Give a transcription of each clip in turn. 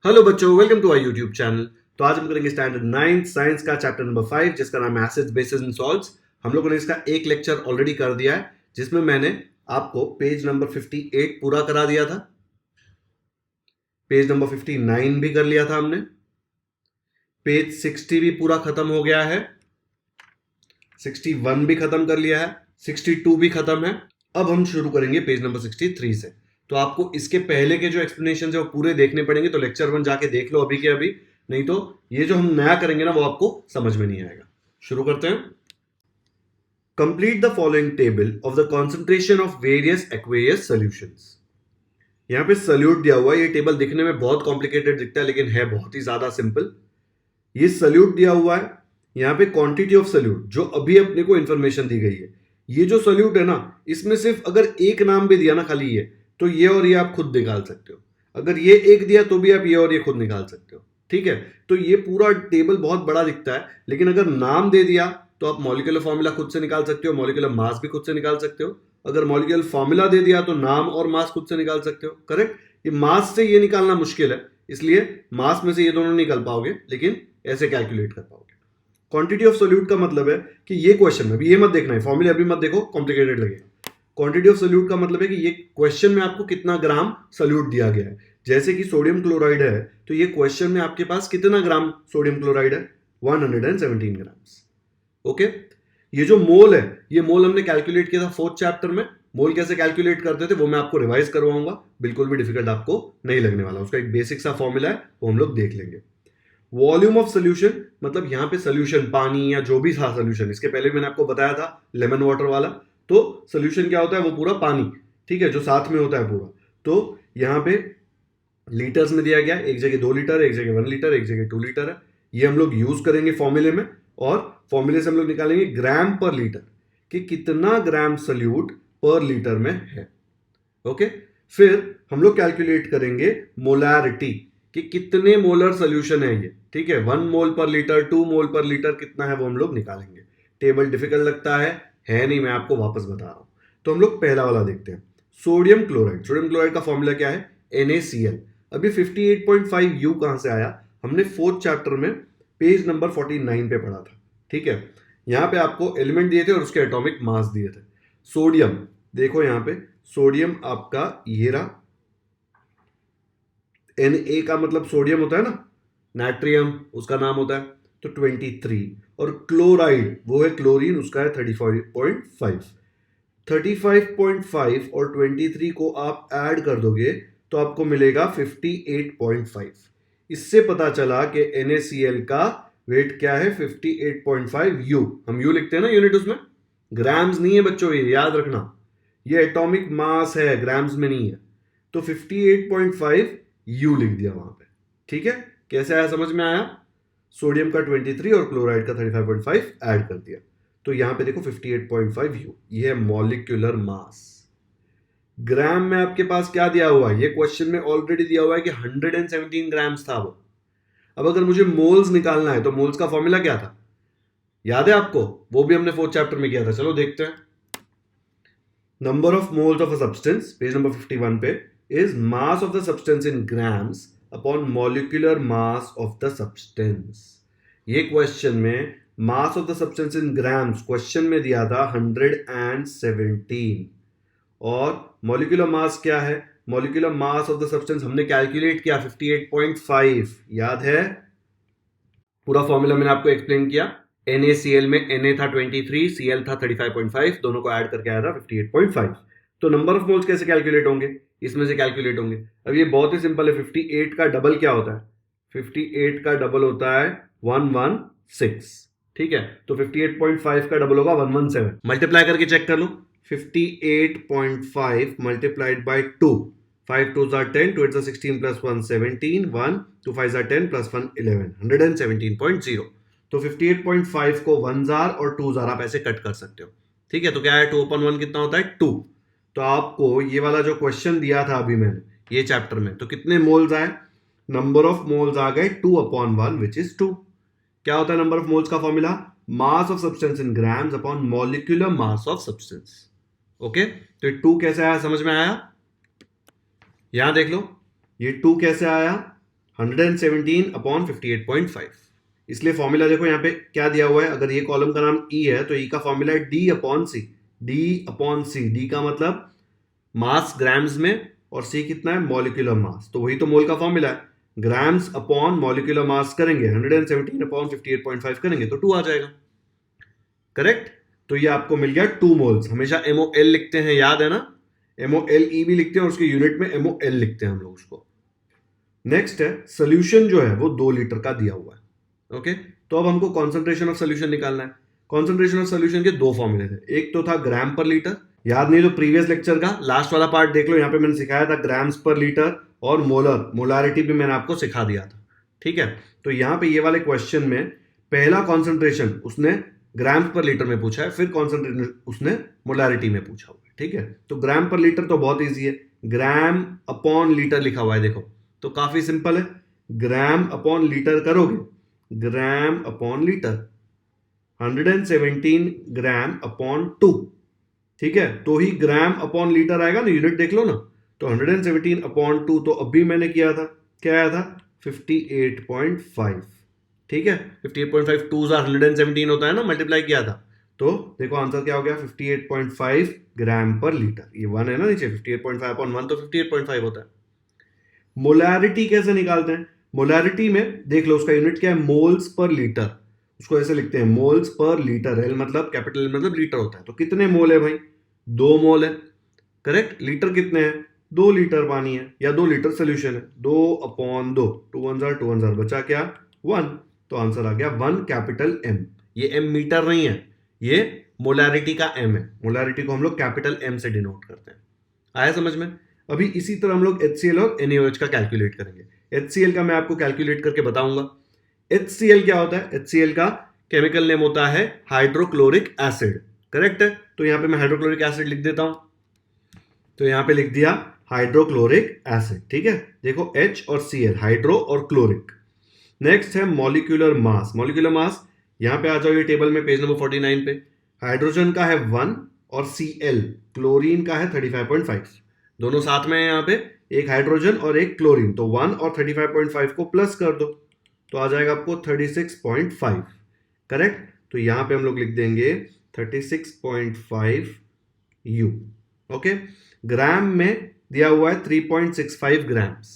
Hello बच्चों, welcome to our YouTube channel. तो आज हम करेंगे स्टैंडर्ड 9 साइंस का चैप्टर नंबर 5 जिसका नाम है एसिड्स बेसिस एंड सॉल्ट्स। हम लोगों ने इसका एक लेक्चर ऑलरेडी कर दिया है जिसमें मैंने आपको पेज नंबर 58 पूरा करा दिया था। पेज नंबर 59 भी कर लिया था हमने। पेज 60 भी पूरा खत्म हो गया है। 61 भी खत्म कर लिया है। 62 भी खत्म है। अब हम शुरू करेंगे पेज नंबर 63 से। तो आपको इसके पहले के जो एक्सप्लेनेशन है वो पूरे देखने पड़ेंगे। तो लेक्चर 1 जाके देख लो अभी के अभी, नहीं तो ये जो हम नया करेंगे ना वो आपको समझ में नहीं आएगा। शुरू करते हैं। Complete the following table of the concentration of various aqueous solutions. यहां पे सल्यूट दिया हुआ है। ये टेबल दिखने में बहुत कॉम्प्लिकेटेड दिखता है लेकिन है बहुत ही ज्यादा सिंपल। ये सल्यूट दिया हुआ है। यहां पे क्वांटिटी ऑफ सल्यूट जो अभी अपने को इंफॉर्मेशन दी गई है, ये जो सल्यूट है ना, इसमें सिर्फ अगर एक नाम भी दिया ना खाली ये, तो ये और ये आप खुद निकाल सकते हो। अगर ये एक दिया तो भी आप ये और ये खुद निकाल सकते हो। ठीक है, तो ये पूरा टेबल बहुत बड़ा दिखता है लेकिन अगर नाम दे दिया तो आप मॉलिक्यूलर फॉर्मूला खुद से निकाल सकते हो, मॉलिक्यूलर मास भी खुद से निकाल सकते हो। अगर मॉलिक्यूलर फॉर्मूला दे दिया तो नाम और मास खुद से निकाल सकते हो। करेक्ट। ये मास से ये निकालना मुश्किल है, इसलिए मास में से ये दोनों निकाल पाओगे लेकिन ऐसे कैलकुलेट कर पाओगे। क्वांटिटी ऑफ सोल्यूट का मतलब है कि ये क्वेश्चन में अभी ये मत देखना है, फॉर्मूले अभी मत देखो, कॉम्प्लिकेटेड लगेगा। क्वांटिटी ऑफ सोल्यूट का मतलब है कि ये क्वेश्चन में आपको कितना ग्राम सोल्यूट दिया गया है। जैसे कि सोडियम क्लोराइड है तो ये क्वेश्चन में आपके पास कितना ग्राम सोडियम क्लोराइड है, 117 ग्राम्स। ओके। ये जो मोल है, ये मोल हमने कैलकुलेट किया था 4th चैप्टर में। मोल कैसे कैलकुलेट करते थे वो मैं आपको रिवाइज करवाऊंगा, बिल्कुल भी डिफिकल्ट आपको नहीं लगने वाला। उसका एक बेसिक सा फॉर्मूला है वो हम लोग देख लेंगे। वॉल्यूम ऑफ सोल्यूशन मतलब यहां पे सोल्यूशन पानी या जो भी था सोल्यूशन, इसके पहले मैंने आपको बताया था लेमन वाटर वाला। तो सोल्यूशन क्या होता है, वो पूरा पानी, ठीक है, जो साथ में होता है पूरा। तो यहां पे लीटर्स में दिया गया, एक जगह 2 लीटर, एक जगह 1 लीटर, एक जगह 2 लीटर है। ये हम लोग यूज करेंगे फॉर्मूले में और फॉर्मूले से हम लोग निकालेंगे ग्राम पर लीटर कि कितना ग्राम सोल्यूट पर लीटर में है। ओके। फिर हम लोग कैलकुलेट करेंगे मोलारिटी कि कितने मोलर सोल्यूशन है ये। ठीक है, 1 मोल पर लीटर, 2 मोल पर लीटर कितना है वो हम लोग निकालेंगे। टेबल डिफिकल्ट लगता है नहीं, मैं आपको वापस बता रहा हूं। तो हम लोग पहला वाला देखते हैं, सोडियम क्लोराइड। सोडियम क्लोराइड का फॉर्मूला क्या है, NaCl। अभी 58.5 U कहां से आया, हमने 4th चैप्टर में पेज नंबर 49 पे पढ़ा था। ठीक है, यहां पे आपको एलिमेंट दिए थे और उसके एटॉमिक मास दिए थे। सोडियम देखो यहां पे, सोडियम आपका ये रहा, Na का मतलब सोडियम होता है ना, नाइट्रियम उसका नाम होता है, तो 23। और क्लोराइड वो है क्लोरीन, उसका है 35.5। 35.5 और 23 को आप ऐड कर दोगे तो आपको मिलेगा 58.5। इससे पता चला कि NaCl का वेट क्या है, 58.5 U। हम U लिखते हैं ना यूनिट, उसमें ग्राम्स नहीं है बच्चों, ये याद रखना। ये एटॉमिक मास है, ग्राम्स में नहीं है। तो 58.5 U लिख दिया वहां पे। ठीक है, कैसे आया, समझ में आया। सोडियम का 23 और क्लोराइड का 35.5 ऐड कर दिया तो यहां पे देखो 58.5 U, ये है मॉलिक्यूलर मास। ग्राम में आपके पास क्या दिया हुआ है, ये क्वेश्चन में ऑलरेडी दिया हुआ है कि 117 ग्राम्स था वो। अब अगर मुझे मोल्स निकालना है तो मोल्स का फॉर्मूला क्या था, याद है आपको, वो भी हमने 4th चैप्टर में किया था। चलो देखते हैं। Number of moles of a substance, page number 51 पे, is mass of the substance in grams upon molecular mass of the substance। ये क्वेश्चन में mass of the substance in grams question में दिया था 117 और मॉलिक्यूलर मास क्या है, molecular mass of the substance हमने कैलकुलेट किया 58.5, याद है। पूरा फॉर्मूला मैंने आपको एक्सप्लेन किया। NaCl में Na था 23, Cl था 35.5, दोनों को ऐड करके आया था 58.5। तो नंबर ऑफ मोल्स कैसे कैलकुलेट होंगे, इसमें से कैलकुलेट होंगे। अब ये बहुत ही सिंपल है, 58 का डबल क्या होता है, 58 का डबल होता है 116। ठीक है, तो 58.5 का डबल होगा 117। मल्टीप्लाई करके चेक कर लो, 58.5 multiplied by 2, 5 2s are 10, 2 8s are 16 plus 1 17, 1 2 5s are 10 plus 1 11, 117.0। तो 58.5 को 1 जार और 2 जार आप ऐसे कट कर सकते हो। ठीक है, तो क्या है 2/1 कितना होता है 2। तो आपको ये वाला जो क्वेश्चन दिया था अभी मैंने ये चैप्टर में, तो कितने मोल्स आए, नंबर ऑफ मोल्स आ गए 2/1 विच इज 2। क्या होता है नंबर ऑफ मोल्स का formula, mass of substance in grams upon molecular mass of substance. Okay, तो 2 कैसे आया, समझ में आया। यहां देख लो, ये 2 कैसे आया, 117 अपॉन 58.5। इसलिए फॉर्मूला देखो यहाँ पे क्या दिया हुआ है, अगर ये कॉलम का नाम ई है तो ई का फॉर्मूला है डी अपॉन सी। डी अपॉन सी, डी का मतलब मास ग्राम्स में और सी कितना है, मॉलिक्यूलर मास, तो वही तो मोल का फॉर्मूला है। ग्राम्स अपॉन मॉलिक्यूलर मास करेंगे 117 अपॉन 58.5 करेंगे तो 2 आ जाएगा। करेक्ट। तो ये आपको मिल गया 2 मोल्स। हमेशा MOL लिखते हैं, याद है ना, MOLE भी लिखते हैं और उसके यूनिट में MOL लिखते हैं हम लोग उसको। नेक्स्ट है सोल्यूशन जो है वो 2 लीटर का दिया हुआ है। ओके, तो अब हमको कॉन्सेंट्रेशन ऑफ सोल्यूशन निकालना है। कॉन्सेंट्रेशन ऑफ सोल्यूशन के 2 फॉर्मूले थे, एक तो था ग्राम पर लीटर, याद नहीं तो प्रीवियस लेक्चर का लास्ट वाला पार्ट देख लो, यहाँ पे मैंने सिखाया था ग्राम्स पर लीटर, और मोलारिटी भी मैंने आपको सिखा दिया था। ठीक है, तो यहाँ पे ये वाले क्वेश्चन में पहला कॉन्सेंट्रेशन उसने ग्राम्स पर लीटर में पूछा है, फिर कॉन्सेंट्रेशन उसने मोलारिटी में पूछा हुआ है। ठीक है, तो ग्राम पर लीटर तो बहुत ईजी है, ग्राम अपॉन लीटर लिखा हुआ है देखो, तो काफी सिंपल है। ग्राम अपॉन लीटर करोगे, ग्राम अपॉन लीटर 117 ग्राम अपॉन 2। ठीक है, तो ही ग्राम अपॉन लीटर आएगा ना, यूनिट देख लो ना, तो 117 अपॉन 2, तो अभी मैंने किया था, क्या आया था 58.5। ठीक है, 58.5 2 117 होता है ना, मल्टीप्लाई किया था, तो देखो आंसर क्या हो गया 58.5 ग्राम पर लीटर। ये 1 है ना नीचे, 58.5 अपॉन 1 तो 58.5 होता है। मोलारिटी कैसे निकालते हैं, मोलारिटी में देख लो उसका यूनिट क्या है, मोल्स पर लीटर, उसको ऐसे लिखते हैं मोल्स पर लीटर, एल मतलब कैपिटल एल मतलब लीटर होता है। तो कितने मोल है भाई, 2 मोल है। करेक्ट, लीटर कितने हैं, 2 लीटर पानी है या 2 लीटर सोल्यूशन है, 2 अपॉन 2, 2 1 जार बचा क्या 1, तो आंसर आ गया 1 कैपिटल एम। ये एम मीटर नहीं है, ये मोलारिटी का एम है, मोलारिटी को हम लोग कैपिटल एम से डिनोट करते हैं। आया समझ में। अभी इसी तरह हम लोग HCl और NaOH का कैलकुलेट करेंगे। HCl का मैं आपको कैलकुलेट करके बताऊंगा। HCl क्या होता है, HCl का केमिकल नेम होता है हाइड्रोक्लोरिक एसिड। करेक्ट है, तो यहां पे मैं हाइड्रोक्लोरिक एसिड लिख देता हूं, तो यहां पे लिख दिया हाइड्रोक्लोरिक एसिड। ठीक है, देखो H और Cl, हाइड्रो और क्लोरिक। नेक्स्ट है मॉलिक्यूलर मास। मॉलिक्यूलर मास यहां पे आ जाओ, ये टेबल में पेज नंबर 49 पे, हाइड्रोजन का है 1 और Cl, क्लोरीन का है 35.5, दोनों साथ में है यहाँ पे, एक हाइड्रोजन और एक क्लोरीन, तो 1 और 35.5 को प्लस कर दो तो आ जाएगा आपको 36.5। करेक्ट, तो यहां पे हम लोग लिख देंगे 36.5 U। ओके, ग्राम में दिया हुआ है 3.65 ग्राम्स।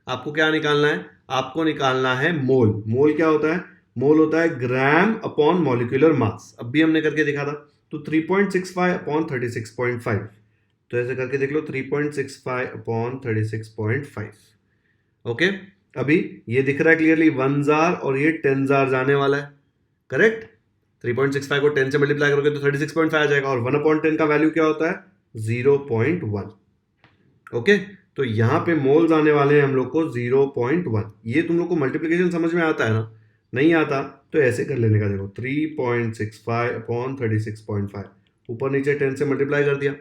आपको क्या निकालना है, आपको निकालना है मोल। मोल क्या होता है, मोल होता है ग्राम अपॉन मॉलिक्यूलर मास। अब भी हमने करके देखा था, तो 3.65 अपॉन 36.5, तो ऐसे करके देख लो 3.65 अपॉन 36.5। ओके, अभी ये दिख रहा है क्लियरली 1 जार और ये 10 जार जाने वाला है। करेक्ट, 3.65 को 10 से मल्टीप्लाई करोगे तो 36.5 आ जाएगा, और 1 अपॉन 10 का वैल्यू क्या होता है 0.1। ओके, तो यहां पे मोल्स आने वाले हैं हम लोग को 0.1। ये तुम लोग को मल्टीप्लिकेशन समझ में आता है ना, नहीं आता तो ऐसे कर लेने का, देखो 3.65 अपॉन 36.5, ऊपर नीचे 10 से मल्टीप्लाई कर दिया,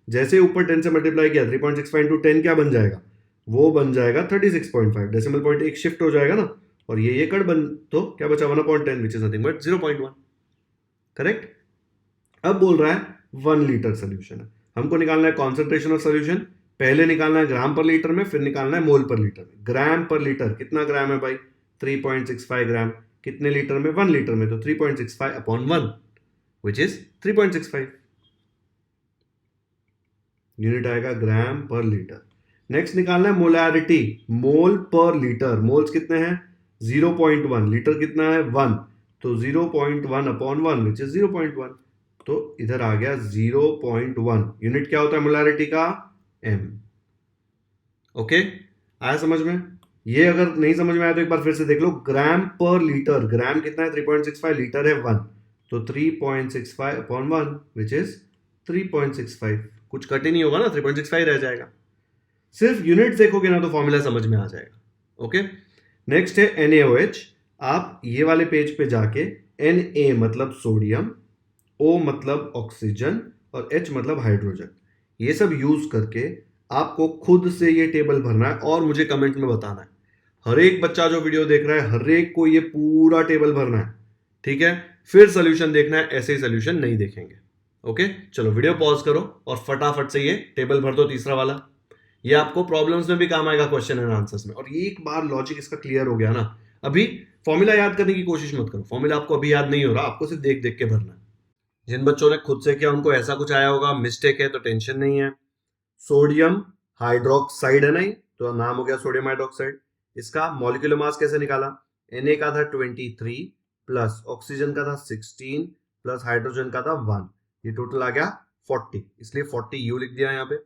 जैसे ऊपर 10 से मल्टीप्लाई किया 3.65 इंटू 10 क्या बन जाएगा, वो बन जाएगा 36.5, डेसिमल पॉइंट एक शिफ्ट हो जाएगा ना, और ये कट बन, तो क्या बचा 1/10 which is nothing but 0.1। Correct, अब बोल रहा है 1 लीटर सोल्यूशन है, हमको निकालना है कॉन्सेंट्रेशन ऑफ सोल्यूशन, पहले निकालना है ग्राम पर लीटर में, फिर निकालना है मोल पर लीटर में। ग्राम पर लीटर कितना ग्राम है भाई, 3.65 ग्राम, कितने लीटर में, 1 लीटर में, तो 3.65 अपॉन 1 विच इज 3.65, यूनिट आएगा ग्राम पर लीटर। नेक्स्ट निकालना है मोलारिटी, मोल पर लीटर, मोल्स कितने हैं 0.1, लीटर कितना है 1, तो 0.1 अपॉन 1 विच इज 0.1, तो इधर आ गया 0.1, यूनिट क्या होता है मोलारिटी का m। ओके, आया समझ में। ये अगर नहीं समझ में आया तो एक बार फिर से देख लो, ग्राम पर लीटर, ग्राम कितना है 3.65, लीटर है 1, तो 3.65 अपॉन 1 विच इज 3.65, कुछ कट ही नहीं होगा ना, 3.65 रह जाएगा। सिर्फ यूनिट देखोगे ना तो फॉर्मूला समझ में आ जाएगा। ओके, नेक्स्ट है NaOH। आप ये वाले पेज पे जाके Na मतलब सोडियम, O मतलब ऑक्सीजन और H मतलब हाइड्रोजन, ये सब यूज करके आपको खुद से ये टेबल भरना है और मुझे कमेंट में बताना है। हर एक बच्चा जो वीडियो देख रहा है, हर एक को ये पूरा टेबल भरना है। ठीक है, फिर सोल्यूशन देखना है, ऐसे ही सोल्यूशन नहीं देखेंगे। ओके, चलो वीडियो पॉज करो और फटाफट से ये टेबल भर दो, तीसरा वाला। ये आपको प्रॉब्लम्स में भी काम आएगा, क्वेश्चन एंड आंसर्स में। और एक बार लॉजिक इसका क्लियर हो गया ना, अभी फॉर्मूला याद करने की कोशिश मत करो, फॉर्मूला आपको अभी याद नहीं हो रहा, आपको सिर्फ देख देख के भरना है। जिन बच्चों ने खुद से किया उनको ऐसा कुछ आया होगा, मिस्टेक है तो टेंशन नहीं है। सोडियम हाइड्रोक्साइड है ना, ये तो नाम हो गया सोडियम हाइड्रोक्साइड। इसका मॉलिक्यूलर मास कैसे निकाला, Na का था 23 प्लस ऑक्सीजन का था 16 प्लस हाइड्रोजन का था 1, ये टोटल आ गया 40, इसलिए 40 यू लिख दिया यहाँ पे।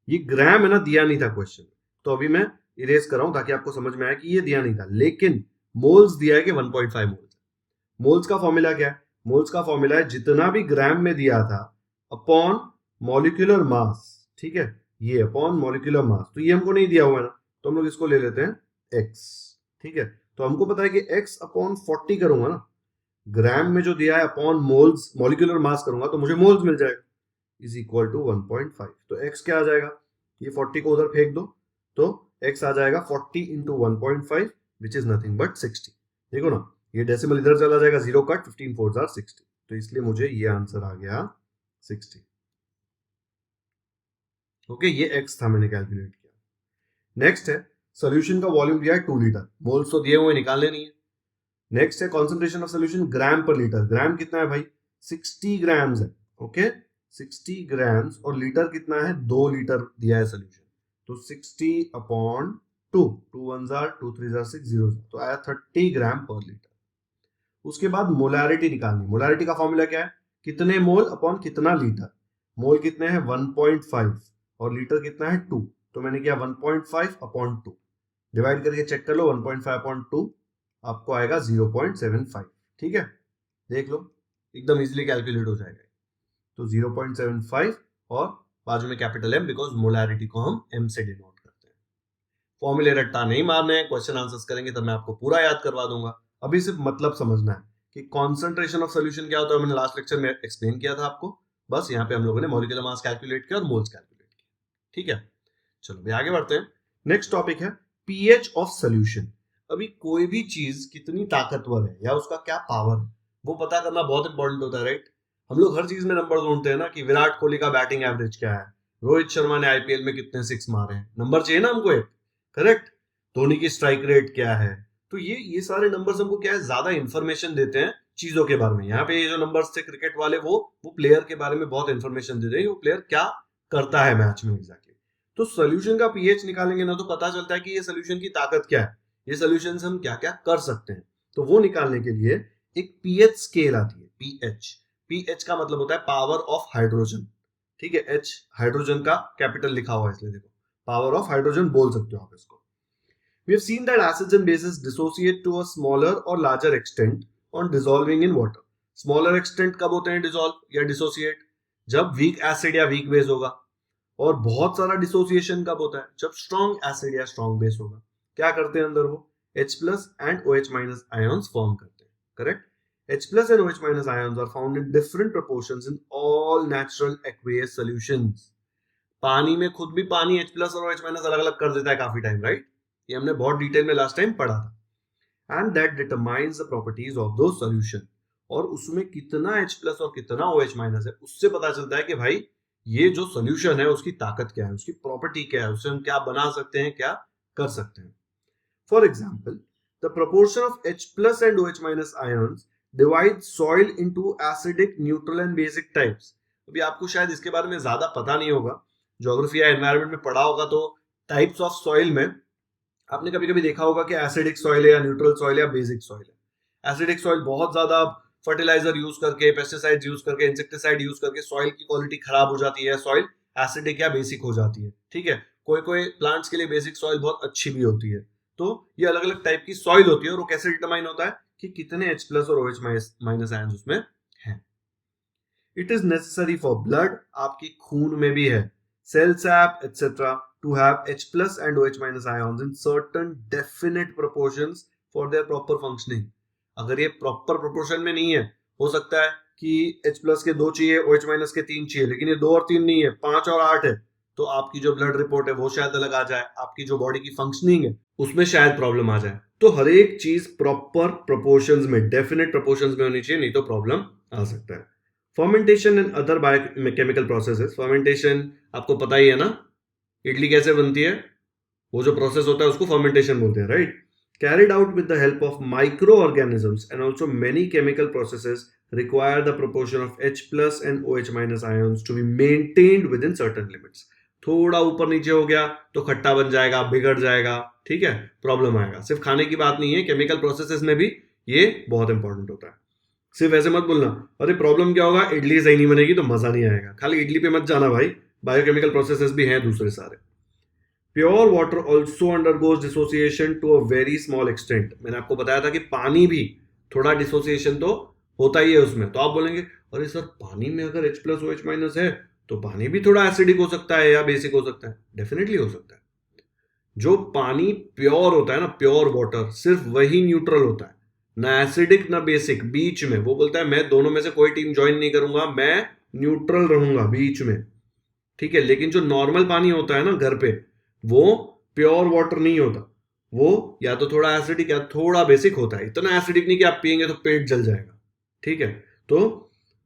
ये ग्राम है ना, दिया नहीं था क्वेश्चन, तो अभी मैं इरेज कर रहा हूं ताकि आपको समझ में आए कि ये दिया नहीं था, लेकिन मोल्स दिया है कि 1.5 मोल्स। मोल्स का फॉर्मूला क्या है, मोल्स का फॉर्मूला है जितना भी ग्राम में दिया था अपॉन मॉलिक्यूलर मास, ठीक है, ये अपॉन मॉलिक्यूलर मास। तो ये हमको नहीं दिया हुआ है ना, तो हम लोग इसको ले लेते हैं x, ठीक है। तो हमको पता है कि x अपॉन 40 करूंगा ना, ग्राम में जो दिया है अपॉन मोल्स मॉलिक्यूलर मास करूंगा तो मुझे मोल्स मिल जाएगा, इज इक्वल टू 1.5। तो x क्या आ जाएगा, ये 40 को उधर फेंक दो, तो x आ जाएगा 40 into 1.5 which is nothing but 60। देखो ना, ये डेसिमल इधर चला जाएगा, 0 कट, 15 4 आर 60, तो इसलिए मुझे ये आंसर आ गया 60। ओके, ये x था, मैंने कैलकुलेट किया। नेक्स्ट है सोल्यूशन का वॉल्यूम दिया है 2 लीटर, मोल्स तो दिए हुए निकालने नहीं है। नेक्स्ट है कॉन्सेंट्रेशन ऑफ सोल्यूशन ग्राम पर लीटर, ग्राम कितना है भाई, 60 ग्राम्स है, ओके 60 ग्राम्स, और लीटर कितना है, 2 लीटर दिया है सोल्यूशन, तो 60 अपॉन 2, 2 1 जार 2 3 जार 6 0, तो आया 30 ग्राम पर लीटर। उसके बाद मोलारिटी निकालनी, मोलारिटी का फॉर्मूला क्या है, कितने मोल अपॉन कितना लीटर, मोल कितने हैं 1.5 और लीटर कितना है 2, तो मैंने किया 1.5 अपॉन 2, डिवाइड करके चेक कर लो, 1.5 अपॉन 2 आपको आएगा 0.75, ठीक है, देख लो एकदम इजीली कैलकुलेट हो जाएगा। तो 0.75 और बाजू में कैपिटल M, बिकॉज मोलारिटी को हम M से डिनोट करते हैं। फॉर्मूले रट्टा नहीं मारने हैं, क्वेश्चन आंसर्स करेंगे तब मैं आपको पूरा याद करवा दूंगा, अभी सिर्फ मतलब समझना है कि कॉन्सेंट्रेशन ऑफ सोल्यूशन क्या होता है, मैंने लास्ट लेक्चर में एक्सप्लेन किया था आपको, बस यहाँ पे हम लोगों ने मॉलिक्यूलर मास कैलकुलेट किया और मोल्स कैलकुलेट किया, ठीक है। चलो अभी आगे बढ़ते हैं। नेक्स्ट टॉपिक है पीएच ऑफ सोल्यूशन। अभी कोई भी चीज कितनी ताकतवर है या उसका क्या पावर है वो पता करना बहुत इंपॉर्टेंट होता है, राइट। हम लोग हर चीज में नंबर ढूंढते हैं ना, कि विराट कोहली का बैटिंग एवरेज क्या है, रोहित शर्मा ने आईपीएल में कितने 6 मारे हैं, नंबर चाहिए ना हमको एक, करेक्ट। धोनी की स्ट्राइक रेट क्या है, तो ये सारे नंबर्स हमको क्या है, ज्यादा इंफॉर्मेशन देते हैं चीजों के बारे में। यहाँ पे ये जो नंबर्स थे क्रिकेट वाले, वो प्लेयर के बारे में बहुत इंफॉर्मेशन दे रहे हैं, वो प्लेयर क्या करता है मैच में एग्जैक्टली। तो सोल्यूशन का पीएच निकालेंगे ना, तो पता चलता है कि ये सोल्यूशन की ताकत क्या है, ये सोल्यूशन से हम क्या क्या कर सकते हैं। तो वो निकालने के लिए एक पीएच स्केल आती है, पीएच। पीएच का मतलब होता है पावर ऑफ हाइड्रोजन, ठीक है, एच हाइड्रोजन का कैपिटल लिखा हुआ है, इसलिए देखो पावर ऑफ हाइड्रोजन बोल सकते हो आप इसको। We have seen that acids and bases dissociate to a smaller or larger extent on dissolving in water. Smaller extent कब होते हैं dissolve या dissociate, जब weak acid या weak base होगा, और बहुत सारा डिसोसिएशन कब होता है, जब स्ट्रॉन्ग एसिड या स्ट्रॉन्ग बेस होगा। क्या करते हैं अंदर वो H plus and OH minus ions form करते हैं, correct. H plus and OH minus ions are found in different proportions in all natural aqueous solutions. पानी में खुद भी पानी H plus और OH minus अलग अलग कर देता है काफी टाइम, राइट। ये हमने बहुत डिटेल में लास्ट टाइम पढ़ा था। And that determines the properties of दो सॉल्यूशन, और उसमें कितना H प्लस और कितना OH माइनस है उससे पता चलता है कि भाई ये जो सॉल्यूशन है उसकी ताकत क्या है, उसकी प्रॉपर्टी क्या है, उससे हम क्या बना सकते हैं, क्या कर सकते हैं। For example, the proportion of H plus and OH minus ions divide soil into acidic, neutral and basic types. अभी आपको शायद इसके बारे में ज्यादा पता नहीं होगा, ज्योग्राफी या एनवायरनमेंट में पढ़ा होगा, तो टाइप्स ऑफ सॉइल में आपने कभी कभी देखा होगा कि एसिडिक सॉइल है या न्यूट्रल सॉइल या बेसिक सॉइल है। एसिडिक सॉइल बहुत ज्यादा फर्टिलाइजर यूज करके, पेस्टिसाइड यूज करके, इंसेक्टिसाइड यूज करके सॉइल की क्वालिटी खराब हो जाती है, सॉइल एसिडिक या बेसिक हो जाती है, ठीक है। कोई कोई प्लांट्स के लिए बेसिक सॉइल बहुत अच्छी भी होती है। तो ये अलग अलग टाइप की सॉइल होती है, और वो कैसे डिटरमाइन होता है कि कितने H प्लस और OH माइनस आयंस उसमें हैं। It is necessary for blood, आपकी खून में भी है, cell sap et cetera, to have H plus and OH minus ions in certain definite proportions for their proper functioning. अगर ये प्रॉपर प्रोपोर्शन में नहीं है, हो सकता है कि H plus के 2 चाहिए, OH minus के 3 चाहिए, लेकिन ये 2 और 3 नहीं है, 5 और 8 है, तो आपकी जो ब्लड रिपोर्ट है वो शायद अलग आ जाए, आपकी जो बॉडी की फंक्शनिंग है उसमें शायद प्रॉब्लम आ जाए। तो हर एक चीज प्रॉपर प्रोपोर्शंस में, डेफिनेट प्रोपोर्शंस में होनी चाहिए, नहीं तो प्रॉब्लम आ सकता है। Fermentation and other biochemical processes, fermentation आपको पता ही है ना, इडली कैसे बनती है, वो जो प्रोसेस होता है उसको फर्मेंटेशन बोलते हैं, right? Carried out with the help of microorganisms and also many chemical processes require the proportion of H plus and OH minus ions to be maintained within certain limits. थोड़ा ऊपर नीचे हो गया तो खट्टा बन जाएगा, बिगड़ जाएगा, ठीक है, प्रॉब्लम आएगा। सिर्फ खाने की बात नहीं है, केमिकल प्रोसेसेस में भी ये बहुत इंपॉर्टेंट होता है। सिर्फ ऐसे मत बोलना अरे प्रॉब्लम क्या होगा, इडली सही नहीं बनेगी तो मजा नहीं आएगा, खाली इडली पे मत जाना भाई, बायोकेमिकल प्रोसेसेस भी हैं दूसरे सारे। Pure water also undergoes dissociation to a very small extent. मैंने आपको बताया था कि पानी भी थोड़ा डिसोसिएशन तो होता ही है उसमें। तो आप बोलेंगे अरे सर पानी में अगर H प्लस OH माइनस है तो पानी भी थोड़ा एसिडिक हो सकता है या बेसिक हो सकता है? डेफिनेटली हो सकता है। जो पानी प्योर होता है ना, प्योर वाटर, सिर्फ वही न्यूट्रल होता है, ना एसिडिक ना बेसिक, बीच में। वो बोलता है मैं दोनों में से कोई टीम ज्वाइन नहीं करूंगा, मैं न्यूट्रल रहूंगा बीच में, ठीक है। लेकिन जो नॉर्मल पानी होता है ना घर पे, वो प्योर वाटर नहीं होता, वो या तो थोड़ा एसिडिक या थोड़ा बेसिक होता है। इतना एसिडिक नहीं कि आप पियेंगे तो पेट जल जाएगा, ठीक है। तो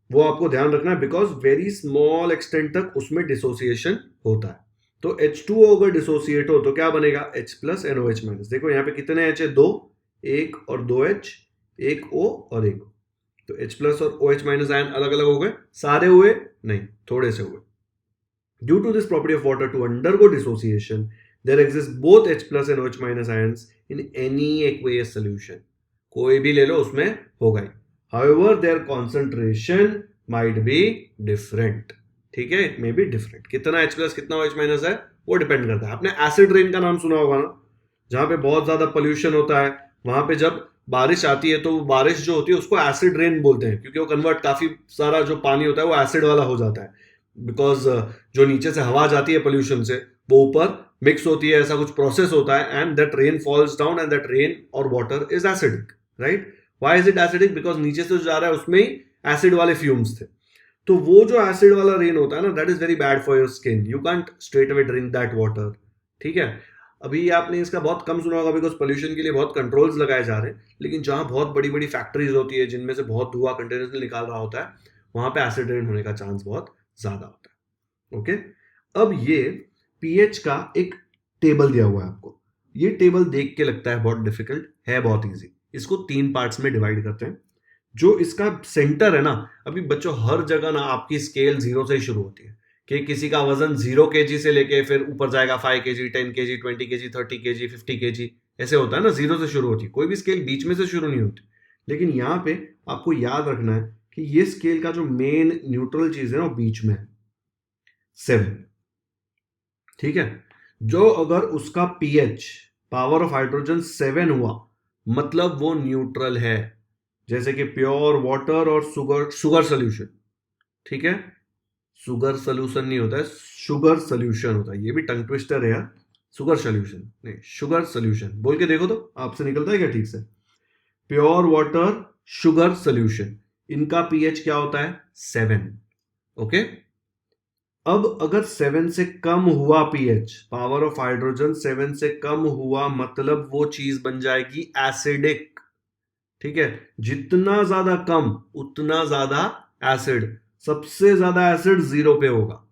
वो आपको ध्यान रखना है, बिकॉज वेरी स्मॉल एक्सटेंट तक उसमें डिसोसिएशन होता है। तो H2O अगर डिसोसिएट हो तो क्या बनेगा, H plus and OH minus. देखो यहाँ पे कितने H है, 2, 1 और 2H, 1 O और 1 O। तो H प्लस और OH माइनस आयन अलग अलग हो गए, सारे हुए नहीं, थोड़े से हुए। Due to this property of water to undergo dissociation, there exists both H plus and OH minus ions in any aqueous solution. कोई भी ले लो उसमें होगा ही। However, their concentration might be different. ठीक है, it may be different. कितना H plus कितना OH minus है वो डिपेंड करता है। आपने एसिड रेन का नाम सुना होगा ना, जहां पे बहुत ज्यादा पोल्यूशन होता है, वहां पे जब बारिश आती है तो बारिश जो होती है उसको एसिड रेन बोलते हैं, क्योंकि वो कन्वर्ट, काफी सारा जो पानी होता है वो एसिड वाला हो जाता है। बिकॉज जो नीचे से हवा जाती है पोल्यूशन से, वो ऊपर मिक्स होती है, ऐसा कुछ प्रोसेस होता है, and that rain falls down and that rain और water is acidic, right? Why is it acidic? Because नीचे से जो जा रहा है उसमें ही एसिड वाले फ्यूम्स थे। तो वो जो एसिड वाला रेन होता है ना, that is very bad for your skin, you can't straight away drink that water, ठीक है। अभी आपने इसका बहुत कम सुना होगा, बिकॉज पोल्यूशन के लिए बहुत कंट्रोल्स लगाए जा रहे हैं, लेकिन जहां बहुत बड़ी बड़ी फैक्ट्रीज होती है जिनमें से बहुत धुआं कंटिन्यूसली निकाल रहा होता है, वहां पे एसिड रेन होने का चांस बहुत ज्यादा होता है। ओके, अब ये पीएच का एक टेबल दिया हुआ है आपको। ये टेबल देख के लगता है बहुत डिफिकल्ट, है बहुत इजी। इसको 3 पार्ट्स में डिवाइड करते हैं। जो इसका सेंटर है ना, अभी बच्चों हर जगह ना आपकी स्केल 0 से ही शुरू होती है, कि किसी का वजन 0 kg से लेके फिर ऊपर जाएगा 5 kg, 10 kg, 20 kg, 30 kg, 50 kg, ऐसे होता है ना, 0 से शुरू होती है। कोई भी स्केल बीच में से शुरू नहीं होती। लेकिन यहाँ पे आपको याद रखना है कि ये स्केल का जो मेन न्यूट्रल चीज है ना, वो बीच में है, 7, ठीक है। जो अगर उसका पीएच, पावर ऑफ हाइड्रोजन 7 हुआ, मतलब वो न्यूट्रल है। जैसे कि प्योर वाटर और शुगर सोल्यूशन, ठीक है। शुगर सोल्यूशन नहीं होता है, शुगर सोल्यूशन होता है। ये भी टंग ट्विस्टर है यार, शुगर सोल्यूशन नहीं, शुगर सोल्यूशन बोल के देखो तो आपसे निकलता है क्या ठीक से? प्योर वाटर, शुगर सोल्यूशन, इनका पीएच क्या होता है, 7, ओके। अब अगर 7 से कम हुआ पीएच, पावर ऑफ हाइड्रोजन 7 से कम हुआ, मतलब वो चीज बन जाएगी एसिडिक, ठीक है। जितना ज्यादा कम उतना ज्यादा एसिड। सबसे ज्यादा एसिड 0 पे होगा।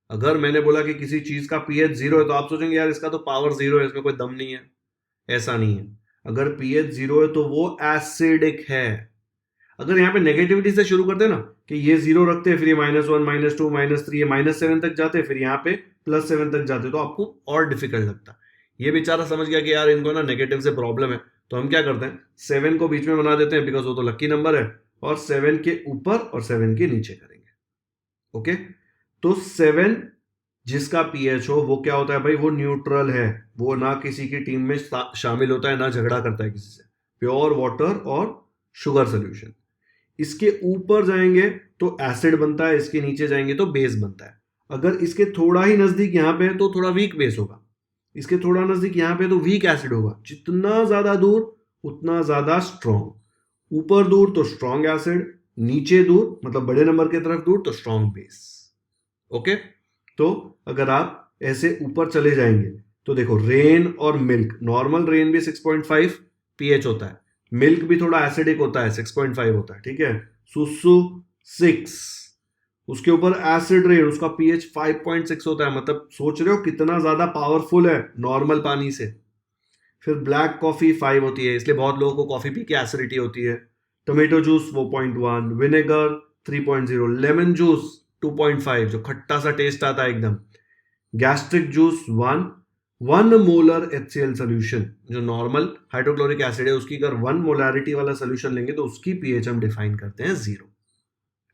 अगर मैंने बोला कि किसी चीज का पीएच 0 है तो आप सोचेंगे यार इसका तो पावर 0 है, इसमें कोई दम नहीं है। ऐसा नहीं है। अगर पीएच 0 है तो वो एसिडिक है। अगर यहाँ पे नेगेटिविटी से शुरू करते हैं ना, कि ये 0 रखते हैं, फिर ये -1, -2, -3, ये -7 तक जाते हैं, फिर यहाँ पे +7 तक जाते हैं, तो आपको और डिफिकल्ट लगता है। ये बेचारा समझ गया कि यार इनको ना नेगेटिव से प्रॉब्लम है, तो हम क्या करते हैं, 7 को बीच में बना देते हैं, बिकॉज वो तो लकी नंबर है, और 7 के ऊपर और 7 के नीचे करेंगे, ओके। तो 7 जिसका पीएच हो वो क्या होता है भाई, वो न्यूट्रल है। वो ना किसी की टीम में शामिल होता है, ना झगड़ा करता है किसी से। प्योर वाटर और शुगर सोल्यूशन। इसके ऊपर जाएंगे तो एसिड बनता है, इसके नीचे जाएंगे तो बेस बनता है। अगर इसके थोड़ा ही नजदीक यहां पे है तो थोड़ा वीक बेस होगा, इसके थोड़ा नजदीक यहां पे तो वीक एसिड होगा। जितना ज्यादा दूर उतना ज्यादा स्ट्रॉन्ग। ऊपर दूर तो स्ट्रॉन्ग एसिड, नीचे दूर मतलब बड़े नंबर की तरफ दूर तो स्ट्रॉन्ग बेस, ओके। तो अगर आप ऐसे ऊपर चले जाएंगे तो देखो, रेन और मिल्क, नॉर्मल रेन भी 6.5 पीएच होता है, मिल्क भी थोड़ा एसिडिक होता है, 6.5 होता है, ठीक है। सुसु 6, उसके ऊपर एसिड रेन, उसका पीएच 5.6 होता है, मतलब सोच रहे हो कितना ज्यादा पावरफुल है नॉर्मल पानी से। फिर ब्लैक कॉफी 5 होती है, इसलिए बहुत लोगों को कॉफी पी के एसिडिटी होती है। Tomato juice 4.1, vinegar 3.0, lemon juice 2.5 जो खट्टा सा टेस्ट आता है एकदम। Gastric juice 1 molar HCl solution, जो नॉर्मल हाइड्रोक्लोरिक एसिड है उसकी अगर 1 मोलैरिटी वाला सोल्यूशन लेंगे तो उसकी पीएच हम डिफाइन करते हैं 0।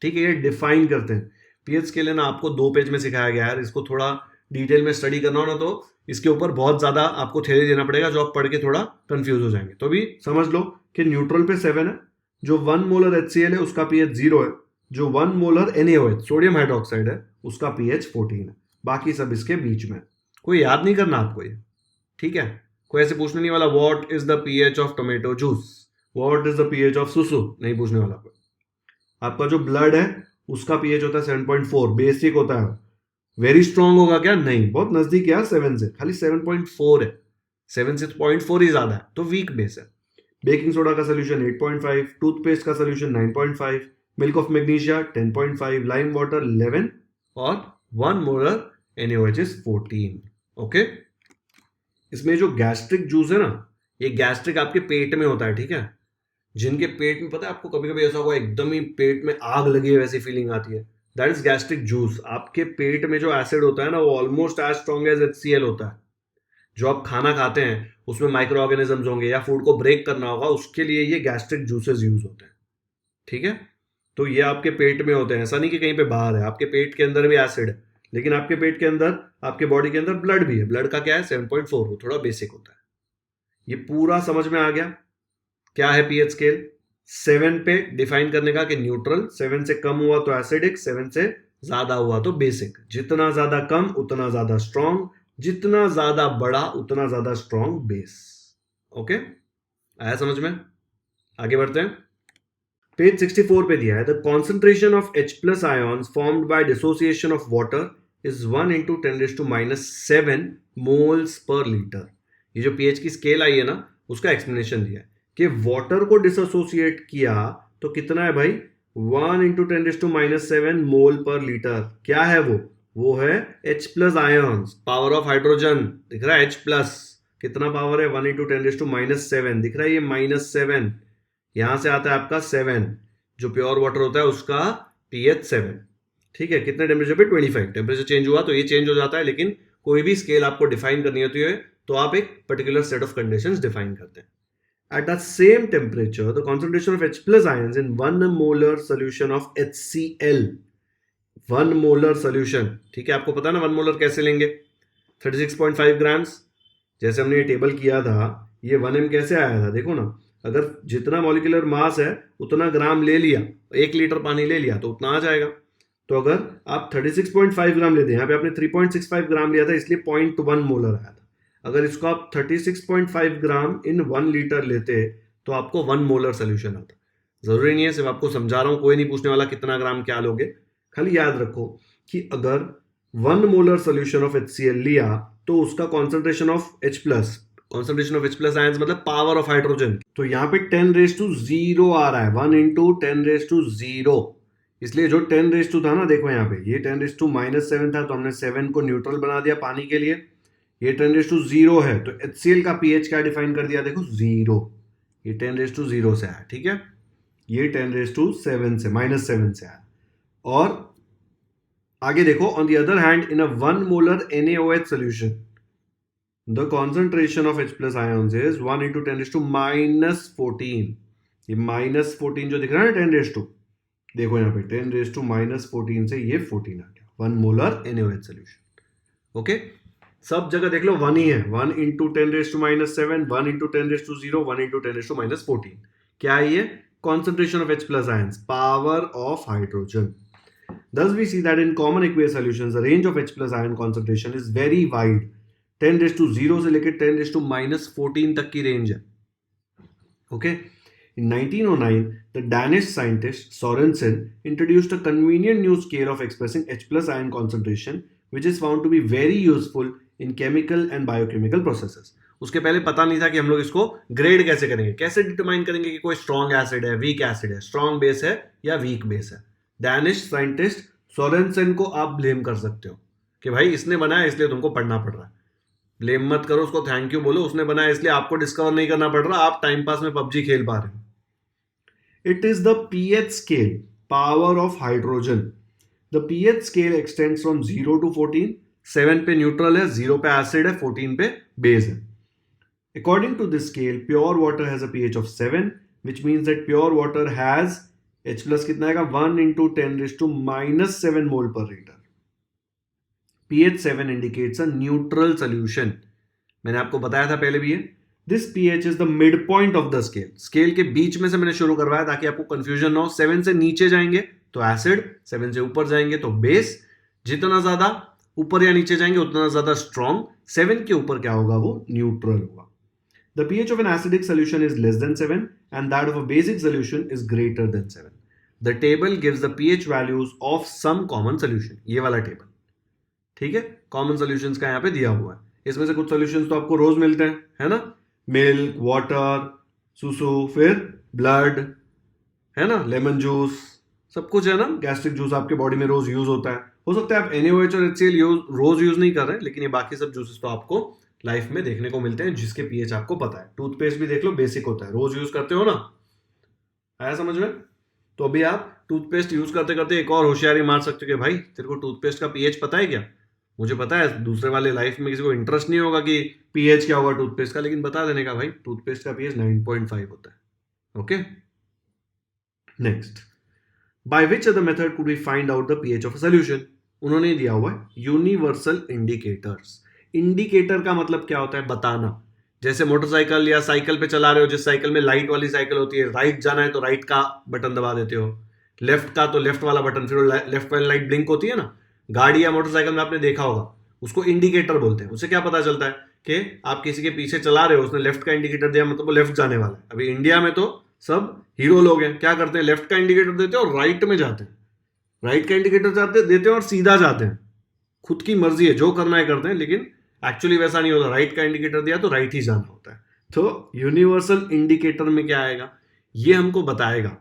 ठीक है, ये डिफाइन करते हैं। पीएच के लिए ना आपको 2 पेज में सिखाया गया है, इसको थोड़ा डिटेल में स्टडी करना हो ना तो इसके ऊपर बहुत ज्यादा आपको थ्योरी देना पड़ेगा, जो आप पढ़ के थोड़ा कंफ्यूज हो जाएंगे। तो अभी समझ लो कि न्यूट्रल पे 7 है, जो 1 मोलर HCl है उसका पीएच 0 है, जो 1 मोलर NaOH सोडियम हाइड्रोक्साइड है उसका पीएच 14 है, बाकी सब इसके बीच में। कोई याद नहीं करना आपको ये, ठीक है। कोई ऐसे पूछने नहीं वाला what is the pH of tomato juice, what is the pH of सुसु, नहीं पूछने वाला कोई। आपका जो ब्लड है उसका पीएच होता है 7.4, बेसिक होता है। वेरी स्ट्रांग होगा क्या? नहीं, बहुत नजदीक है 7 से, खाली 7.4 है, 7 से 0.4 ही ज्यादा है, तो वीक बेस है। बेकिंग सोडा का सोल्यूशन 8.5, टूथपेस्ट का solution 9.5, milk of magnesia 10.5, lime water 11 और 1 मोलर NaOH इज 14। ओके, इसमें जो गैस्ट्रिक जूस है ना, ये गैस्ट्रिक आपके पेट में होता है, ठीक है। जिनके पेट में, पता है आपको, कभी कभी ऐसा हुआ एकदम ही पेट में आग लगी है वैसी फीलिंग आती है, दैट इज गैस्ट्रिक जूस। आपके पेट में जो एसिड होता है ना वो almost as strong as HCl होता है। जो आप खाना खाते हैं उसमें माइक्रो ऑर्गेनिजम्स होंगे या फूड को ब्रेक करना होगा, उसके लिए ये गैस्ट्रिक जूसेस यूज होते हैं, ठीक है। तो ये आपके पेट में होते हैं, ऐसा नहीं कि कहीं पे बाहर है, आपके पेट के अंदर भी एसिड है, लेकिन आपके पेट के अंदर, आपके बॉडी के अंदर ब्लड भी है। ब्लड का क्या है? 7.4, वो थोड़ा बेसिक होता है। ये पूरा समझ में आ गया क्या है पीएच स्केल? 7 पे डिफाइन करने का कि न्यूट्रल, 7 से कम हुआ तो एसिडिक, 7 से ज्यादा हुआ तो बेसिक। जितना ज्यादा कम उतना ज्यादा स्ट्रॉन्ग, जितना ज्यादा बड़ा उतना ज्यादा स्ट्रॉन्ग बेस। ओके, आया समझ में? आगे बढ़ते हैं। पेज 64 पे दिया है, the concentration of H+ ions formed by dissociation of water is 1 × 10⁻⁷ moles per litre. ये जो पीएच की स्केल आई है ना, उसका एक्सप्लेनेशन दिया है कि वाटर को डिसोसिएट किया तो कितना है भाई? 1 × 10⁻⁷ मोल पर लीटर। क्या है वो है H+ ions, power of hydrogen दिख रहा है H+, कितना पावर है? 1 × 10⁻⁷, दिख रहा है ये -7, यहां से आता है आपका 7, जो प्योर वाटर होता है उसका pH 7, ठीक है। कितने टेम्परेचर पे? 25। टेम्परेचर चेंज हुआ तो ये चेंज हो जाता है, लेकिन कोई भी स्केल आपको डिफाइन करनी होती है तो आप एक particular set of conditions define करते हैं। At the same temperature, the concentration of H+ ions in 1 molar solution of HCl, 1 molar solution, ठीक है। आपको पता ना 1 मोलर कैसे लेंगे? 36.5 ग्राम्स, जैसे हमने ये टेबल किया था, ये 1m कैसे आया था देखो ना। अगर जितना मॉलिक्यूलर मास है उतना ग्राम ले लिया, 1 लीटर पानी ले लिया तो उतना आ जाएगा। तो अगर आप 36.5 ग्राम लेते हैं, यहाँ पे आपने 3.65 ग्राम लिया था इसलिए 0.1 मोलर आया था। अगर इसको आप 36.5 ग्राम इन 1 लीटर लेते तो आपको 1 मोलर सोल्यूशन आता। जरूरी नहीं है, सिर्फ आपको समझा रहा हूं, कोई नहीं पूछने वाला कितना ग्राम क्या लोगे। खाली याद रखो कि अगर 1 मोलर सोल्यूशन ऑफ HCl लिया तो उसका concentration of H+, concentration of H+ ions मतलब पावर ऑफ हाइड्रोजन, तो यहाँ पे 10⁻0 आ रहा है, 1 × 10⁻0। इसलिए जो 10⁻2 था ना, देखो यहाँ पे ये 10⁻⁷ था, तो हमने 7 को न्यूट्रल बना दिया पानी के लिए। ये 10⁻0 है तो HCl का pH क्या डिफाइन कर दिया? देखो 0, ये 10⁻0 से आया, ठीक है। ये 10⁻7 से, -7 से आया। और आगे देखो, on the other hand in a 1 molar NaOH solution the concentration of H+ ions is 1 × 10⁻⁻14। ये -14 जो दिख रहा है ना 10⁻2, देखो यहाँ पे 10⁻⁻14 से ये 14 आ गया, 1 मोलर NaOH सोल्यूशन। ओके, सब जगह देख लो 1 ही है, 1 × 10⁻⁷, 1 × 10⁻0, 1 × 10⁻14। क्या है ये? Concentration of H+ ions, power of hydrogen. Thus we see that in common aqueous solutions the range of H+ ion concentration is very wide, 10⁻0 से लेकर 10⁻14 तक की रेंज है। Okay, in 1909 the Danish scientist Sorensen introduced a convenient new scale of expressing H+ ion concentration which is found to be very useful in chemical and biochemical processes. उसके पहले पता नहीं था कि हम लोग इसको ग्रेड कैसे करेंगे, कैसे डिटरमाइन करेंगे कि कोई स्ट्रॉन्ग एसिड है, वीक एसिड है, स्ट्रॉन्ग बेस है या वीक बेस है। डैनिश साइंटिस्ट सोरेनसेन को आप ब्लेम कर सकते हो कि भाई इसने बनाया इसलिए तुमको पढ़ना पड़ रहा है। ब्लेम मत करो उसको, थैंक यू बोलो, उसने बनाया इसलिए आपको डिस्कवर नहीं करना पड़ रहा, आप टाइम पास में पबजी खेल पा रहे हो। It is the pH scale, power of hydrogen. The pH scale extends from 0 to 14। 7 पे न्यूट्रल है, 0 पे एसिड है, 14 पे बेस है। According to this scale, pure water has a pH of 7, which means that pure water has H plus कितना आएगा 1 into 10 raised to minus 7 mole per liter. pH 7 indicates a neutral solution. मैंने आपको बताया था पहले भी ये। This pH is the midpoint of the scale. Scale के बीच में से मैंने शुरू करवाया ताकि आपको कंफ्यूजन ना हो। 7 से नीचे जाएंगे तो एसिड, 7 से ऊपर जाएंगे तो बेस। जितना ज्यादा ऊपर या नीचे जाएंगे उतना ज्यादा स्ट्रॉन्ग। 7 के ऊपर क्या होगा, वो न्यूट्रल होगा। The pH of an acidic solution is less than 7 and that of a basic solution is greater than 7. The table gives the pH values of some common solution. ये वाला टेबल, ठीक है, कॉमन सॉल्यूशंस का यहाँ पे दिया हुआ है। इसमें से कुछ सॉल्यूशंस तो आपको रोज मिलते हैं, है ना, मिल्क, वाटर, सुसु, फिर ब्लड, है ना, लेमन जूस, सब कुछ है ना। गैस्ट्रिक जूस आपके बॉडी में रोज यूज होता है। हो सकता है आप NaOH और HCl रोज यूज नहीं कर रहे हैं, लेकिन ये बाकी सब जूसेस तो आपको लाइफ में देखने को मिलते हैं जिसके pH आपको पता है। टूथपेस्ट भी देख लो, बेसिक होता है, रोज यूज करते हो ना, आया समझ में। तो अभी आप टूथपेस्ट यूज करते करते एक और होशियारी मार सकते हो कि भाई तेरे को टूथपेस्ट का pH पता है क्या। मुझे पता है दूसरे वाले लाइफ में किसी को इंटरेस्ट नहीं होगा कि pH क्या होगा टूथपेस्ट का, लेकिन बता देने का भाई टूथपेस्ट का pH 9.5 होता है। Okay, next, by which other method could we find out the pH of a solution. उन्होंने दिया हुआ है यूनिवर्सल इंडिकेटर्स। इंडिकेटर का मतलब क्या होता है, बताना। जैसे मोटरसाइकिल या साइकिल पे चला रहे हो, जिस साइकिल में लाइट वाली साइकिल होती है, राइट जाना है तो राइट का बटन दबा देते हो, लेफ्ट का तो लेफ्ट वाला बटन, फिर लेफ्ट वाली लाइट ब्लिंक होती है ना। गाड़ी या मोटरसाइकिल में आपने देखा होगा, उसको इंडिकेटर बोलते हैं। उससे क्या पता चलता है कि आप किसी के पीछे चला रहे हो, उसने लेफ्ट का इंडिकेटर दिया मतलब वो लेफ्ट जाने वाला है। अभी इंडिया में तो सब हीरो लोग हैं, क्या करते हैं, लेफ्ट का इंडिकेटर देते हैं और राइट में जाते हैं, राइट का इंडिकेटर देते हैं और सीधा जाते हैं। खुद की मर्जी है, जो करना है करते हैं, लेकिन एक्चुअली वैसा नहीं होता। राइट का इंडिकेटर दिया तो राइट ही जाना होता है। तो यूनिवर्सल इंडिकेटर में क्या आएगा, ये हमको बताएगा,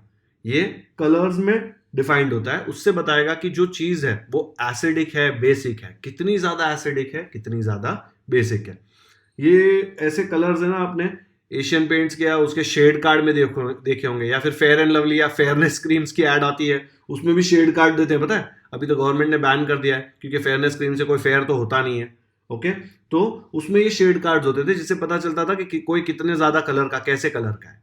ये कलर्स में डिफाइंड होता है। उससे बताएगा कि जो चीज है वो एसिडिक है, बेसिक है, कितनी ज्यादा एसिडिक है, कितनी ज्यादा बेसिक है। ये ऐसे कलर्स है ना, आपने एशियन पेंट्स के या उसके शेड कार्ड में देखे होंगे, या फिर फेयर एंड लवली या फेयरनेस क्रीम्स की एड आती है, उसमें भी शेड कार्ड देते हैं, पता है। अभी तो गवर्नमेंट ने बैन कर दिया है क्योंकि फेयरनेस क्रीम से कोई फेयर तो होता नहीं है। ओके, तो उसमें ये शेड कार्ड्स होते थे जिससे पता चलता था कि कोई कितने ज्यादा कलर का, कैसे कलर का है।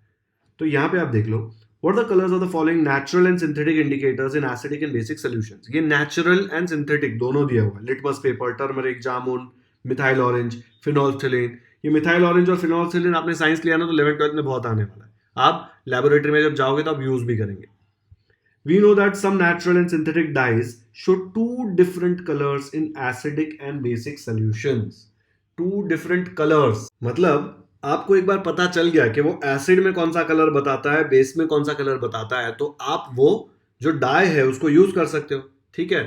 तो यहाँ पे आप देख लो, what are the colours of the following natural and synthetic indicators in acidic and basic solutions. ये नेचुरल एंड सिंथेटिक दोनों दिया हुआ है। Litmus paper, turmeric, jamun, methyl orange, phenolphthalein. ये मिथाइल ऑरेंज और फिनोल्फ्थलीन आपने साइंस लिया ना तो 11th-12th में बहुत आने वाला है। आप लैबोरेटरी में जब जाओगे तो आप यूज भी करेंगे। We know that some natural and synthetic dyes show two different colors in acidic and basic solutions. Two different colors. मतलब आपको एक बार पता चल गया कि वो एसिड में कौन सा कलर बताता है, बेस में कौन सा कलर बताता है, तो आप वो जो डाई है उसको यूज कर सकते हो। ठीक है,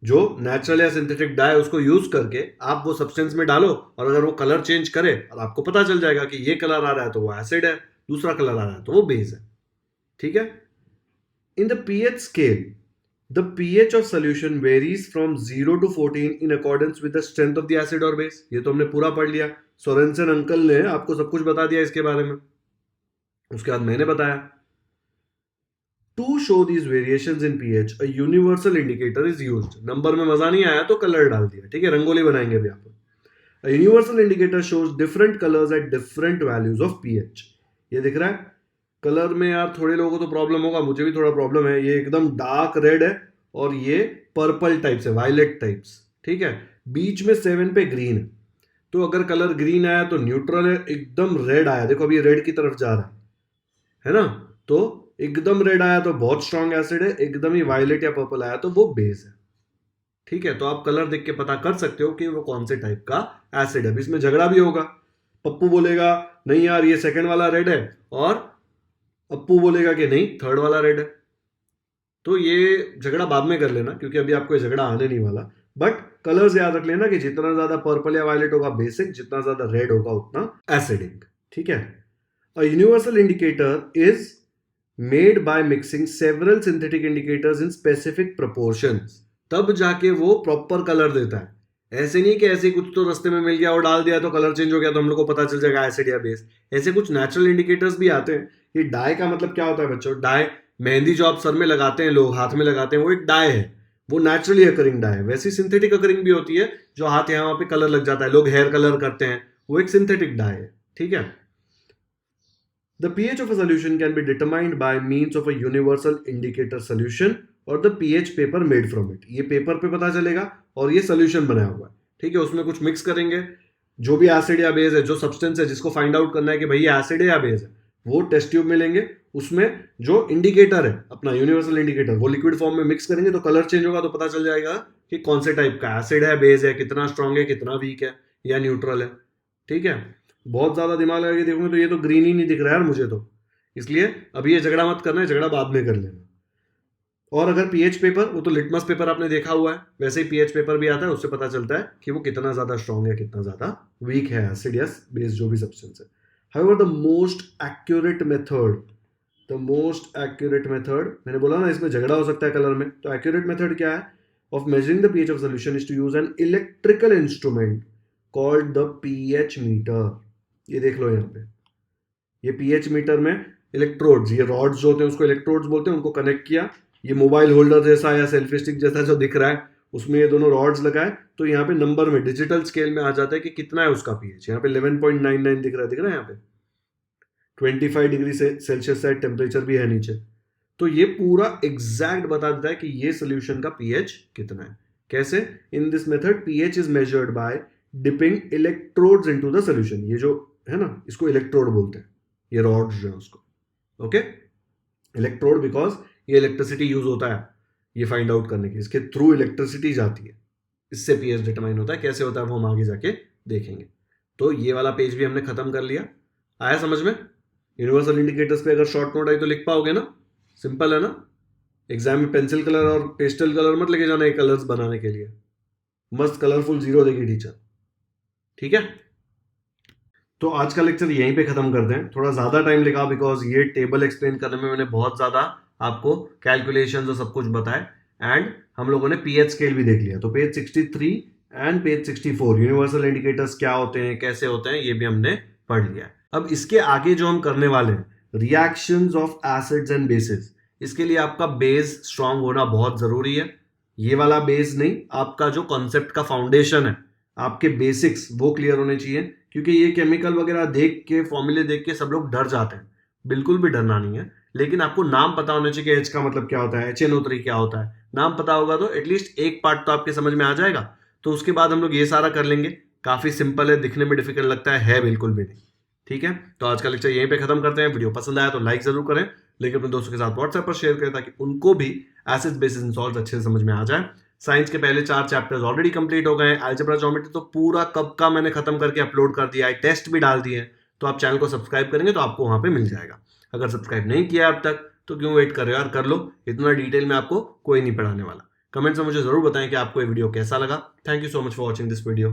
जो नेचुरल या सिंथेटिक डाई उसको यूज करके आप वो सब्सटेंस में डालो और अगर वो कलर चेंज करे और आपको पता चल जाएगा कि ये कलर आ रहा है तो वो एसिड है, दूसरा कलर आ रहा है तो वो बेस है। ठीक है, in the pH scale, the pH of solution varies from 0 to 14 in accordance with the strength of the acid or base. ये तो हमने पूरा पढ़ लिया, सोरेनसन अंकल ने आपको सब कुछ बता दिया इसके बारे में। उसके बाद मैंने बताया। To show these variations in pH, a universal indicator is used. Number में मजा नहीं आया तो कलर डाल दिया, ठीक है, रंगोली बनाएंगे अभी आप। A universal indicator shows different colors at different values of pH. ये दिख रहा है कलर में यार, थोड़े लोगों को तो प्रॉब्लम होगा, मुझे भी थोड़ा प्रॉब्लम है। ये एकदम डार्क रेड है और ये पर्पल टाइप्स है, वायलेट टाइप्स। ठीक है, बीच में 7 पे ग्रीन है। तो अगर कलर ग्रीन आया तो न्यूट्रल है, एकदम रेड आया, देखो अभी रेड की तरफ जा रहा है ना, तो एकदम रेड आया तो बहुत स्ट्रॉन्ग एसिड है, एकदम ही वायलेट या पर्पल आया तो वो बेस है। ठीक है, तो आप कलर देख के पता कर सकते हो कि वो कौन से टाइप का एसिड है। इसमें झगड़ा भी होगा, पप्पू बोलेगा नहीं यार ये सेकंड वाला रेड है और अप्पू बोलेगा कि नहीं थर्ड वाला रेड है। तो ये झगड़ा बाद में कर लेना क्योंकि अभी आपको ये झगड़ा आने नहीं वाला। बट कलर्स याद रख लेना कि जितना ज्यादा पर्पल या वायलेट होगा बेसिक, जितना ज्यादा रेड होगा उतना एसिडिक। ठीक है, a universal indicator is made by mixing several synthetic indicators in specific proportions. तब जाके वो प्रॉपर कलर देता है। ऐसे नहीं कि ऐसे कुछ तो रास्ते में मिल गया और डाल दिया तो कलर चेंज हो गया तो हम लोग को पता चल जाएगा एसिड या बेस। ऐसे कुछ नेचुरल इंडिकेटर्स भी आते हैं। ये डाई का मतलब क्या होता है बच्चों? डाई, मेहंदी जो आप सर में लगाते हैं, लोग हाथ में लगाते हैं, वो एक डाई है, वो नेचुरली अकरिंग डाई है। वैसी सिंथेटिक अकरिंग भी होती है, जो हाथ यहाँ वहां पे कलर लग जाता है, लोग हेयर कलर करते हैं, वो एक सिंथेटिक डाई है। ठीक है। The pH of a solution can be determined by means of a universal indicator solution और the pH paper made from it। ये पेपर पे पता चलेगा और ये सोल्यूशन बनाया हुआ है। ठीक है, उसमें कुछ मिक्स करेंगे, जो भी एसिड या बेस है, जो सब्सटेंस है जिसको फाइंड आउट करना है कि भाई ये एसिड है या बेस है, वो टेस्ट ट्यूब में लेंगे, उसमें जो इंडिकेटर है अपना यूनिवर्सल इंडिकेटर, वो लिक्विड फॉर्म में मिक्स करेंगे तो कलर चेंज होगा, तो पता चल जाएगा कि कौन से टाइप का एसिड है, बेस है, कितना स्ट्रांग है, कितना वीक है या न्यूट्रल है। ठीक है। बहुत ज्यादा दिमाग लगा के देखोगे तो ये तो ग्रीन ही नहीं दिख रहा है यार मुझे तो, इसलिए अभी ये झगड़ा मत करना है, झगड़ा बाद में कर लेना। और अगर पीएच पेपर, वो तो लिटमस पेपर आपने देखा हुआ है, वैसे ही पीएच पेपर भी आता है, उससे पता चलता है कि वो कितना ज्यादा स्ट्रांग है, कितना ज्यादा वीक है, एसिड या बेस जो भी सब्सटेंस है। However the most accurate method, मैंने बोला ना इसमें झगड़ा हो सकता है कलर में, तो एक्यूरेट मेथड क्या है of measuring the pH of solution is to use an electrical instrument called the pH meter. ये देख लो यहाँ पे, ये पीएच मीटर में इलेक्ट्रोड्स, ये रॉड्स जो होते हैं उसको इलेक्ट्रोड्स बोलते हैं, उनको कनेक्ट किया, ये मोबाइल होल्डर जैसा या सेल्फी स्टिक जैसा जो दिख रहा है उसमें ये दोनों रॉड्स लगाए, तो यहाँ पे नंबर में डिजिटल स्केल में आ जाता है कि कितना है उसका पीएच। यहाँ पे 11.99 दिख रहा है यहाँ पे, 25 डिग्री से सेल्सियस से टेम्परेचर भी है नीचे, तो ये पूरा एग्जैक्ट बता देता है कि ये सोल्यूशन का पीएच कितना है। कैसे? In this method pH is measured by dipping electrodes into the solution. ये जो है ना, इसको इलेक्ट्रोड बोलते हैं, ये रॉड्स जो है उसको। ओके, इलेक्ट्रोड बिकॉज ये इलेक्ट्रिसिटी यूज होता है ये फाइंड आउट करने के, इसके थ्रू इलेक्ट्रिसिटी जाती है, इससे पीएच डिटरमाइन होता है। कैसे होता है वो हम आगे जाके देखेंगे। तो ये वाला पेज भी हमने खत्म कर लिया। आया समझ में? यूनिवर्सल इंडिकेटर्स पे अगर शॉर्ट नोट आई तो लिख पाओगे ना? सिंपल है ना? एग्जाम में पेंसिल कलर और पेस्टल कलर मत लेके जाना ये कलर्स बनाने के लिए, मस्त कलरफुल जीरो देगी टीचर। ठीक है, तो आज का लेक्चर यहीं पे खत्म करते हैं। थोड़ा ज्यादा टाइम लगा बिकॉज ये टेबल एक्सप्लेन करने में मैंने बहुत ज्यादा आपको कैलकुलेशंस और सब कुछ बताए, एंड हम लोगों ने पीएच स्केल भी देख लिया। तो page 63 and page 64 universal indicators क्या होते हैं, कैसे होते हैं, ये भी हमने पढ़ लिया। अब इसके आगे जो हम करने वाले हैं, reactions of acids and bases, इसके लिए आपका बेस स्ट्रांग होना बहुत जरूरी है। ये वाला बेस नहीं, आपका जो कॉन्सेप्ट का फाउंडेशन है, आपके बेसिक्स वो क्लियर होने चाहिए, क्योंकि ये केमिकल वगैरह देख के, फॉर्मूले देख के सब लोग डर जाते हैं। बिल्कुल भी डरना नहीं है, लेकिन आपको नाम पता होना चाहिए कि H का मतलब क्या होता है, HNO3 क्या होता है। नाम पता होगा तो एटलीस्ट एक पार्ट तो आपके समझ में आ जाएगा। तो उसके बाद हम लोग ये सारा कर लेंगे। काफी सिंपल है, दिखने में डिफिकल्ट लगता है बिल्कुल भी नहीं। ठीक है, तो आज का लेक्चर यहीं पे खत्म करते हैं। वीडियो पसंद आया तो लाइक जरूर करें, लेकिन अपने दोस्तों के साथ व्हाट्सएप पर शेयर करें ताकि उनको भी एसिड्स बेसिस एंड सॉल्ट्स अच्छे से समझ में आ जाए। साइंस के पहले 4 चैप्टर्स ऑलरेडी कंप्लीट हो गए हैं। अलजेब्रा ज्योमेट्री तो पूरा कब का मैंने खत्म करके अपलोड कर दिया है, टेस्ट भी डाल दिए हैं। तो आप चैनल को सब्सक्राइब करेंगे तो आपको वहां पे मिल जाएगा। अगर सब्सक्राइब नहीं किया अब तक तो क्यों वेट कर रहे हो यार, कर लो। इतना डिटेल में आपको कोई नहीं पढ़ाने वाला। कमेंट्स में मुझे जरूर बताएं कि आपको ये वीडियो कैसा लगा। Thank you so much for watching this video.